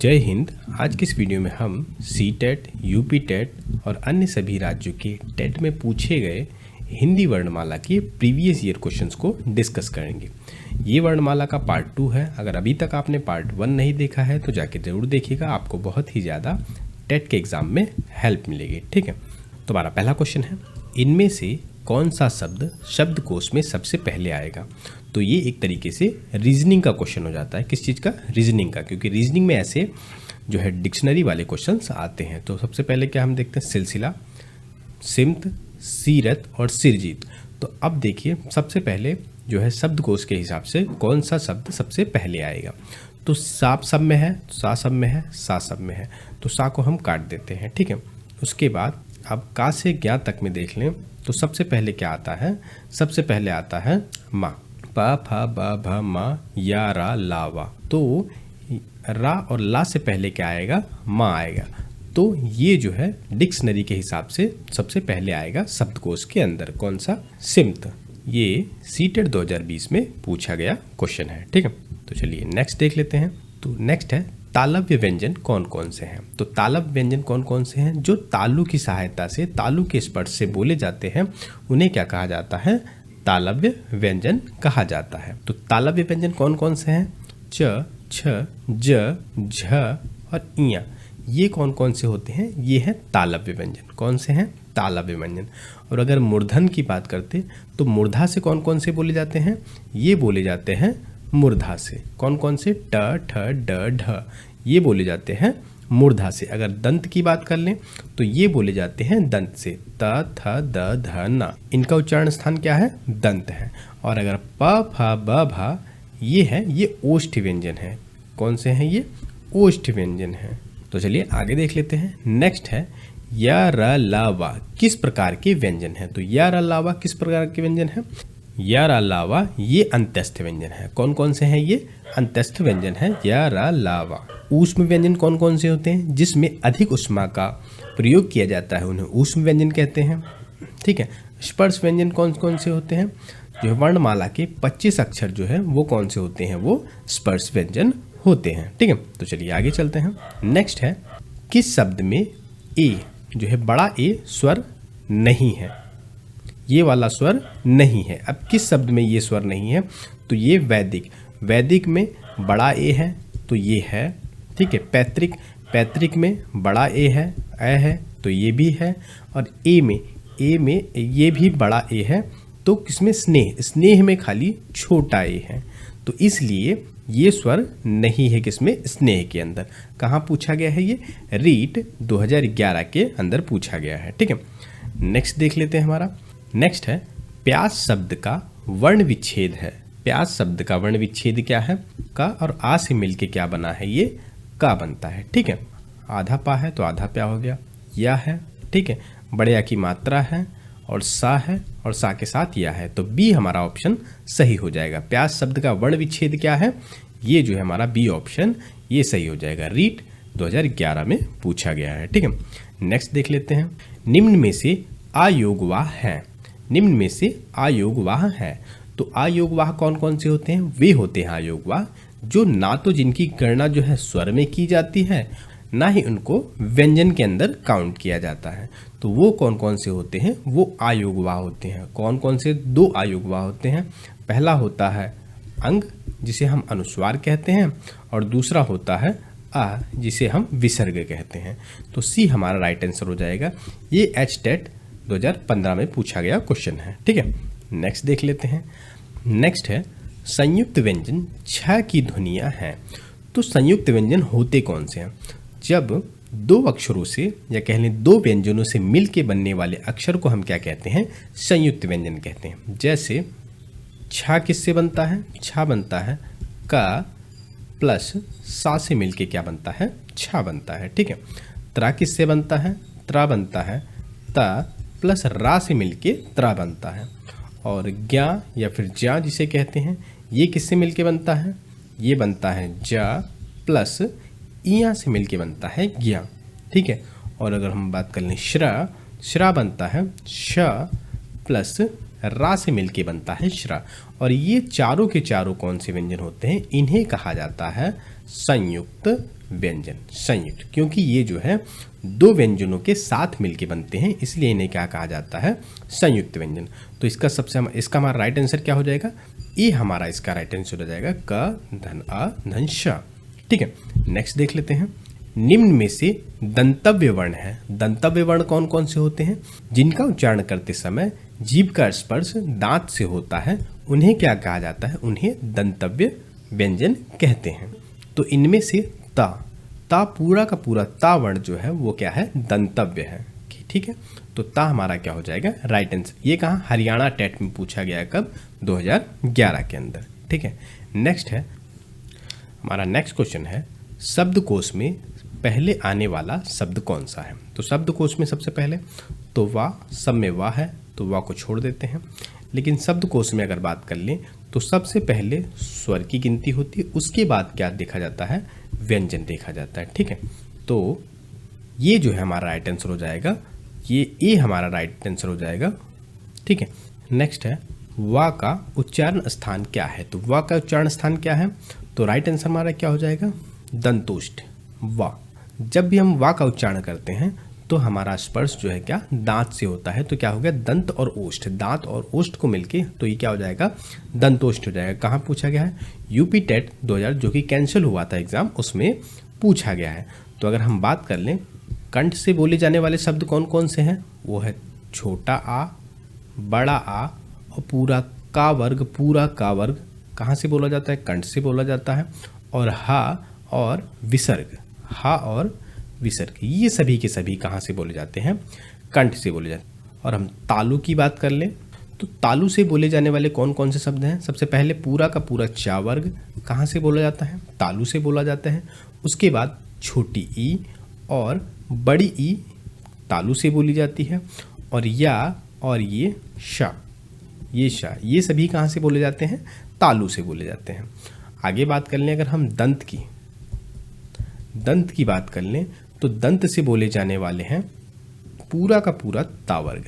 जय हिंद। आज के इस वीडियो में हम सी-टेट, यूपी-टेट और अन्य सभी राज्यों के टेट में पूछे गए हिंदी वर्णमाला के प्रीवियस ईयर क्वेश्चंस को डिस्कस करेंगे। ये वर्णमाला का पार्ट 2 है। अगर अभी तक आपने पार्ट 1 नहीं देखा है तो जाके ज़रूर देखिएगा, आपको बहुत ही ज़्यादा टेट के एग्ज़ाम में हेल्प मिलेगी। ठीक है, तो हमारा पहला क्वेश्चन है, इनमें से कौन सा शब्द शब्दकोश में सबसे पहले आएगा। तो ये एक तरीके से रीजनिंग का क्वेश्चन हो जाता है। किस चीज़ का? रीजनिंग का, क्योंकि रीजनिंग में ऐसे जो है डिक्शनरी वाले क्वेश्चंस आते हैं। तो सबसे पहले क्या हम देखते हैं, सिलसिला, सिमत, सीरत और सिरजीत। तो अब देखिए सबसे पहले जो है शब्दकोश के हिसाब से कौन सा शब्द सबसे पहले आएगा। तो साप सब में है, सा सब में है, सा सब में है, तो सा को हम काट देते हैं। ठीक है, उसके बाद अब का से ज्ञा तक में देख लें तो सबसे पहले क्या आता है, सबसे पहले आता है माँ। प फ ब भ म या रा ला वा। तो रा और ला से पहले क्या आएगा, माँ आएगा। तो ये जो है डिक्शनरी के हिसाब से सबसे पहले आएगा शब्दकोश के अंदर। कौन सा? सिमत। ये सी-टेट 2020 में पूछा गया क्वेश्चन है। ठीक है, तो चलिए नेक्स्ट देख लेते हैं। तो नेक्स्ट है तालव्य व्यंजन कौन कौन से हैं। तो तालव्य व्यंजन कौन कौन से हैं? जो तालु की सहायता से, तालु के स्पर्श से बोले जाते हैं, उन्हें क्या कहा जाता है? तालव्य व्यंजन कहा जाता है। तो तालव्य व्यंजन कौन कौन से हैं? च, छ, ज, झ और इया। ये कौन कौन से होते हैं? ये हैं तालव्य व्यंजन। कौन से हैं? तालव्य व्यंजन। और अगर मूर्धन की बात करते तो मूर्धा से कौन कौन से बोले जाते हैं? ये बोले जाते हैं मूर्धा से। कौन कौन से? ट, ठ, ड, ढ, ये बोले जाते हैं मूर्धा से। अगर दंत की बात कर लें तो ये बोले जाते हैं दंत से। त, थ, द, ध, न, इनका उच्चारण स्थान क्या है? दंत है। और अगर प, फ, ब, भ ये है, ये ओष्ठ व्यंजन है। कौन से हैं ये? ओष्ठ व्यंजन है। तो चलिए आगे देख लेते हैं। नेक्स्ट है या, र, ला, वा किस प्रकार के व्यंजन है। तो या, र, ला, वा किस प्रकार के व्यंजन है? या, र, ला, वा ये अंत्यस्थ व्यंजन है। कौन कौन से हैं? ये अंत्यस्थ व्यंजन है, या, र, ला, वा। ऊष्म व्यंजन कौन कौन से होते हैं? जिसमें अधिक ऊष्मा का प्रयोग किया जाता है उन्हें ऊष्म व्यंजन कहते हैं। ठीक है, स्पर्श व्यंजन कौन कौन से होते हैं? जो वर्णमाला के 25 अक्षर जो है वो कौन से होते हैं? वो स्पर्श व्यंजन होते हैं। ठीक है, तो चलिए आगे चलते हैं। नेक्स्ट है किस शब्द में ए जो है बड़ा ए स्वर नहीं है। ये वाला स्वर नहीं है। अब किस शब्द में ये स्वर नहीं है? तो ये वैदिक, वैदिक में बड़ा ए है तो ये है। ठीक है, पैतृक, पैतृक में बड़ा ए है तो ये भी है। और ए में ये भी बड़ा ए है। तो किसमें? स्नेह, स्नेह में खाली छोटा ए है। तो इसलिए ये स्वर नहीं है किसमें? स्नेह के अंदर। कहाँ पूछा गया है ये? रीट 2011 के अंदर पूछा गया है। ठीक है, नेक्स्ट देख लेते हैं। हमारा नेक्स्ट है प्यास शब्द का वर्ण विच्छेद है। प्यास शब्द का वर्ण विच्छेद क्या है? का और आ से मिलके क्या बना है? ये का बनता है। ठीक है, आधा पा है तो आधा प्या हो गया। या है, ठीक है, बड़े या की मात्रा है और सा है और सा के साथ या है, तो बी हमारा ऑप्शन सही हो जाएगा। प्यास शब्द का वर्ण विच्छेद क्या है? ये जो है हमारा बी ऑप्शन, ये सही हो जाएगा। रीट 2011 में पूछा गया है। ठीक है, नेक्स्ट देख लेते हैं। निम्न में से अयोगवाह है। निम्न में से अयोगवाह है। तो अयोगवाह कौन कौन से होते हैं? वे होते हैं अयोगवाह जो ना तो जिनकी गणना जो है स्वर में की जाती है, ना ही उनको व्यंजन के अंदर काउंट किया जाता है। तो वो कौन कौन से होते हैं? वो अयोगवाह होते हैं। कौन कौन से? 2 अयोगवाह होते हैं। पहला होता है अंग जिसे हम अनुस्वार कहते हैं, और दूसरा होता है आ जिसे हम विसर्ग कहते हैं। तो सी हमारा राइट आंसर हो जाएगा। ये टेट 2015 में पूछा गया क्वेश्चन है। ठीक है, नेक्स्ट देख लेते हैं। नेक्स्ट है संयुक्त व्यंजन 6 की ध्वनियाँ हैं। तो संयुक्त व्यंजन होते कौन से हैं? जब 2 अक्षरों से या कह लें 2 व्यंजनों से मिल के बनने वाले अक्षर को हम क्या कहते हैं? संयुक्त व्यंजन कहते हैं। जैसे छा किससे बनता है? छा बनता है का प्लस सा से मिलके क्या बनता है? छा बनता है। ठीक है, त्रा किससे बनता है? त्रा बनता है ता प्लस रा से मिलके त्रा बनता है। और ज्ञा या फिर ज्या जिसे कहते हैं, ये किससे मिलके बनता है? ये बनता है जा प्लस इया से मिलके बनता है ज्ञा। ठीक है, और अगर हम बात कर लें श्रा, श्रा बनता है श प्लस रा से मिलके बनता है श्रा। और ये चारों के चारों कौन से व्यंजन होते हैं? इन्हें कहा जाता है संयुक्त व्यंजन संयुक्त, क्योंकि ये जो है दो व्यंजनों के साथ मिलके बनते हैं, इसलिए इन्हें क्या कहा जाता है, संयुक्त व्यंजन। तो इसका हमारा राइट आंसर क्या हो जाएगा, ए हमारा इसका राइट आंसर हो जाएगा क धन अ धन श। ठीक है, नेक्स्ट देख लेते हैं। निम्न में से दंतव्य वर्ण है। दंतव्य वर्ण कौन कौन से होते हैं, जिनका उच्चारण करते समय जीभ का स्पर्श दांत से होता है, उन्हें क्या कहा जाता है, उन्हें दंतव्य व्यंजन कहते हैं। तो इनमें से ता पूरा का पूरा ता वर्ण जो है वो क्या है, दंतव्य है। ठीक है, तो ता हमारा क्या हो जाएगा, राइट आंसर। ये कहाँ, हरियाणा टेट में पूछा गया, कब, 2011 के अंदर। ठीक है, नेक्स्ट है हमारा नेक्स्ट क्वेश्चन है, शब्दकोश में पहले आने वाला शब्द कौन सा है। तो शब्दकोश में सबसे पहले तो वाह, सब में वाह है तो वाह को छोड़ देते हैं। लेकिन शब्दकोश में अगर बात कर लें तो सबसे पहले स्वर की गिनती होती है, उसके बाद क्या देखा जाता है, व्यंजन देखा जाता है। ठीक है, तो ये जो है हमारा राइट आंसर हो जाएगा, ये ए हमारा राइट आंसर हो जाएगा। ठीक है, नेक्स्ट है वाह का उच्चारण स्थान क्या है। तो वाह का उच्चारण स्थान क्या है, तो राइट आंसर हमारा क्या हो जाएगा, दंतोष्ठ वाह। जब भी हम वाह का उच्चारण करते हैं तो हमारा स्पर्श जो है क्या, दांत से होता है, तो क्या हो गया, दंत और ओष्ठ, दांत और ओष्ठ को मिलके तो ये क्या हो जाएगा, दंतोष्ठ हो जाएगा। कहाँ पूछा गया है, यूपी टेट 2000 जो कि कैंसिल हुआ था एग्जाम, उसमें पूछा गया है। तो अगर हम बात कर लें कंठ से बोले जाने वाले शब्द कौन कौन से हैं, वो है छोटा आ, बड़ा आ और पूरा का वर्ग। पूरा का वर्ग कहाँ से बोला जाता है, कंठ से बोला जाता है। और हा और विसर्ग, हा और विसर्ग, ये सभी के सभी कहाँ से बोले जाते हैं, कंठ से बोले जाते हैं। और हम तालु की बात कर लें तो तालु से बोले जाने वाले कौन कौन से शब्द हैं, सबसे पहले पूरा का पूरा चा वर्ग कहाँ से बोला जाता है, तालु से बोला जाता है। उसके बाद छोटी ई और बड़ी ई तालु से बोली जाती है। और या और ये शा, ये सभी कहाँ से बोले जाते हैं, तालु से बोले जाते हैं। आगे बात कर लें अगर हम दंत की बात कर लें तो दंत से बोले जाने वाले हैं पूरा का पूरा ता वर्ग।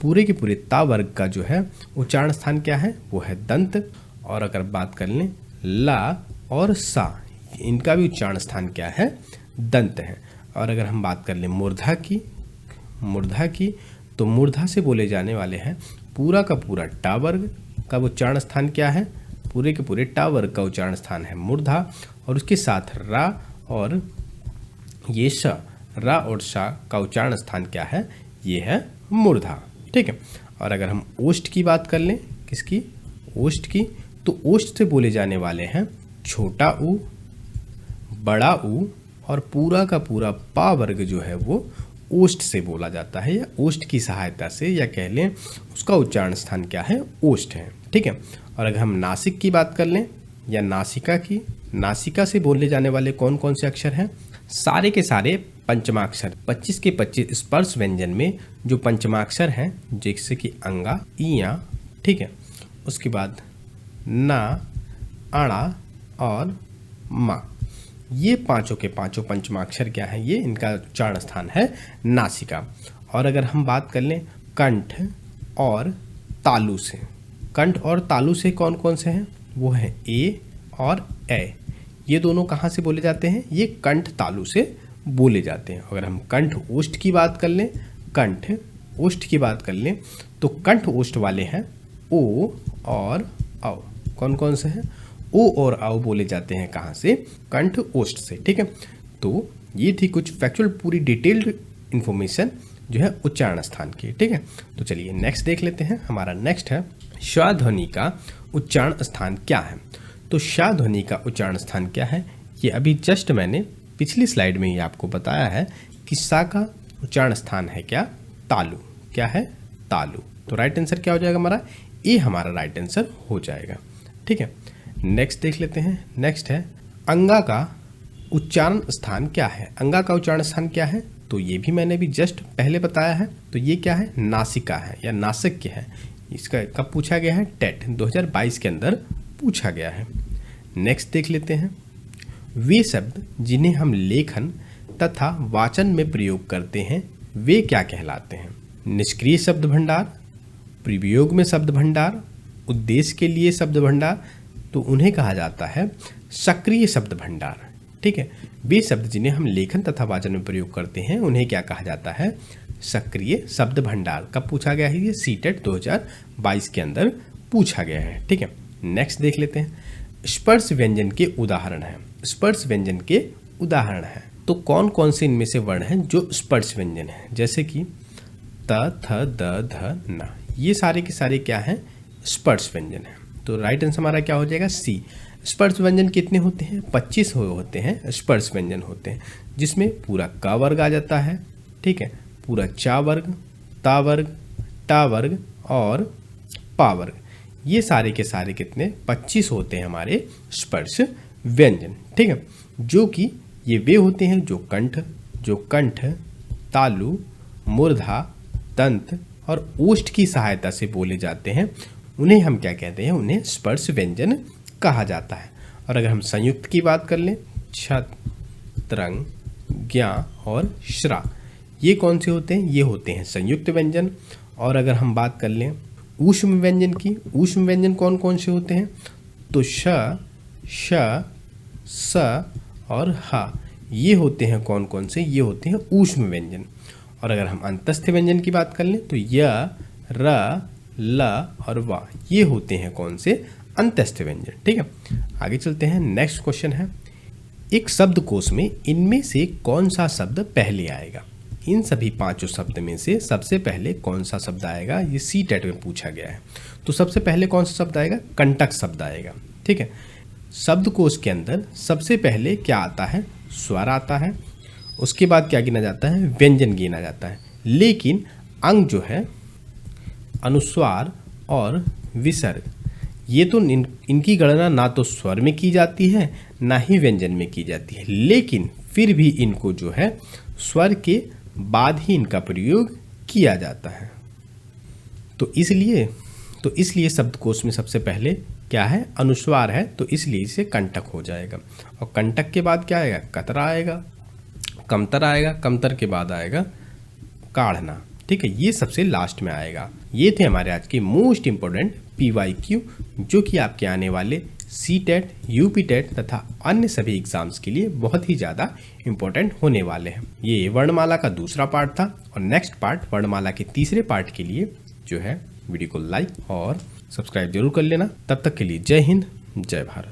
पूरे के पूरे ता वर्ग का जो है उच्चारण स्थान क्या है, वो है दंत। और अगर बात कर लें ला और सा, इनका भी उच्चारण स्थान क्या है, दंत है। और अगर हम बात कर लें मूर्धा की तो मूर्धा से बोले जाने वाले हैं पूरा का पूरा टा वर्ग का उच्चारण स्थान क्या है, पूरे के पूरे टा वर्ग का उच्चारण स्थान है मूर्धा। और उसके साथ रा और ये श, रा और शा का उच्चारण स्थान क्या है, ये है मूर्धा। ठीक है, और अगर हम ओष्ठ की बात कर लें, किसकी, ओष्ठ की, तो ओष्ठ से बोले जाने वाले हैं छोटा ऊ, बड़ा ऊ और पूरा का पूरा पा वर्ग जो है वो ओष्ठ से बोला जाता है, या ओष्ठ की सहायता से, या कह लें उसका उच्चारण स्थान क्या है, ओष्ठ है। ठीक है, और अगर हम नासिक की बात कर लें या नासिका की, नासिका से बोलने जाने वाले कौन कौन से अक्षर हैं, सारे के सारे पंचमाक्षर, 25 के 25 स्पर्श व्यंजन में जो पंचमाक्षर हैं, जैसे कि अंगा, इया, ठीक है, उसके बाद ना, अणा और मा, ये पांचों के पांचों पंचमाक्षर क्या है, ये इनका उच्चारण स्थान है नासिका। और अगर हम बात कर लें कंठ और तालु से, कंठ और तालु से कौन कौन से हैं, वो है ए और ए, ये दोनों कहाँ से बोले जाते हैं, ये कंठ तालु से बोले जाते हैं। अगर हम कंठ ओष्ठ की बात कर लें, कंठ ओष्ठ की बात कर लें तो कंठ ओष्ठ वाले हैं ओ और औ। कौन कौन से हैं, ओ और औ बोले जाते हैं कहाँ से, कंठ ओष्ठ से। ठीक है, तो ये थी कुछ फैक्चुअल पूरी डिटेल्ड इन्फॉर्मेशन जो है उच्चारण स्थान की। ठीक है, तो चलिए नेक्स्ट देख लेते हैं। हमारा नेक्स्ट है श्वा ध्वनि का उच्चारण स्थान क्या है। तो श्वा ध्वनि का उच्चारण स्थान क्या है, ये अभी जस्ट मैंने पिछली स्लाइड में ही आपको बताया है कि सा का उच्चारण स्थान है क्या, तालु। क्या है, तालु। तो राइट आंसर क्या हो जाएगा हमारा, ए हमारा राइट आंसर हो जाएगा। ठीक है, नेक्स्ट देख लेते हैं। नेक्स्ट है अंगा का उच्चारण स्थान क्या है। अंगा का उच्चारण स्थान क्या है, तो ये भी मैंने भी जस्ट पहले बताया है। तो ये क्या है, नासिका है या नासिक्य है। इसका कब पूछा गया है, टेट 2022 के अंदर पूछा गया है। नेक्स्ट देख लेते हैं, वे शब्द जिन्हें हम लेखन तथा वाचन में प्रयोग करते हैं वे क्या कहलाते हैं। निष्क्रिय शब्द भंडार, प्रयोग में शब्द भंडार, उद्देश्य के लिए शब्द भंडार, तो उन्हें कहा जाता है सक्रिय शब्द भंडार। ठीक है। वे शब्द जिन्हें हम लेखन तथा वाचन में प्रयोग करते हैं उन्हें क्या कहा जाता है? सक्रिय शब्द भंडार। कब पूछा गया है? ये सीटेट 2022 के अंदर पूछा गया है, ठीक है। नेक्स्ट देख लेते हैं, स्पर्श व्यंजन के उदाहरण हैं। स्पर्श व्यंजन के उदाहरण हैं तो कौन कौन से इनमें से वर्ण हैं जो स्पर्श व्यंजन हैं? जैसे कि त, थ, द, ध, न, ये सारे के सारे क्या हैं? स्पर्श व्यंजन हैं। तो राइट आंसर हमारा क्या हो जाएगा? सी। स्पर्श व्यंजन कितने होते हैं? 25 होते हैं स्पर्श व्यंजन होते हैं, जिसमें पूरा क वर्ग आ जाता है, ठीक है, पूरा चा वर्ग, ता वर्ग, टा वर्ग और पा वर्ग। ये सारे के सारे कितने? 25 होते हैं हमारे स्पर्श व्यंजन, ठीक है। जो कि ये वे होते हैं जो कंठ, तालु, मूर्धा, दंत और ओष्ठ की सहायता से बोले जाते हैं, उन्हें हम क्या कहते हैं? उन्हें स्पर्श व्यंजन कहा जाता है। और अगर हम संयुक्त की बात कर लें, छत, त्रंग, ज्ञा और श्रा, ये कौन से होते हैं? ये होते हैं संयुक्त व्यंजन। और अगर हम बात कर लें ऊष्म व्यंजन की, ऊष्म व्यंजन कौन कौन से होते हैं? तो श, श, स और ह, ये होते हैं कौन कौन से? ये होते हैं ऊष्म व्यंजन। और अगर हम अंतस्थ व्यंजन की बात कर लें तो य, र, ल और व, ये होते हैं कौन से? अंतस्थ व्यंजन, ठीक है। आगे चलते हैं, नेक्स्ट क्वेश्चन है, एक शब्दकोश में इनमें से कौन सा शब्द पहले आएगा? इन सभी पांचों शब्द में से सबसे पहले कौन सा शब्द आएगा? ये सीटेट में पूछा गया है। तो सबसे पहले कौन सा शब्द आएगा? कंटक शब्द आएगा, ठीक है। शब्दकोश के अंदर सबसे पहले क्या आता है? स्वर आता है। उसके बाद क्या गिना जाता है? व्यंजन गिना जाता है। लेकिन अंग जो है अनुस्वार और विसर्ग, ये तो इनकी गणना ना तो स्वर में की जाती है ना ही व्यंजन में की जाती है, लेकिन फिर भी इनको जो है स्वर के बाद ही इनका प्रयोग किया जाता है। तो इसलिए शब्दकोश में सबसे पहले क्या है? अनुस्वार है, तो इसलिए इसे कंटक हो जाएगा। और कंटक के बाद क्या आएगा? कतरा आएगा, कमतर आएगा, कमतर के बाद आएगा काढ़ना, ठीक है। ये सबसे लास्ट में आएगा। ये थे हमारे आज के मोस्ट इंपॉर्टेंट PYQ, जो कि आपके आने वाले सीटेट, यूपीटेट तथा अन्य सभी एग्जाम्स के लिए बहुत ही ज़्यादा इंपॉर्टेंट होने वाले हैं। ये वर्णमाला का दूसरा पार्ट था, और नेक्स्ट पार्ट वर्णमाला के तीसरे पार्ट के लिए जो है वीडियो को लाइक और सब्सक्राइब जरूर कर लेना। तब तक के लिए जय हिंद, जय भारत।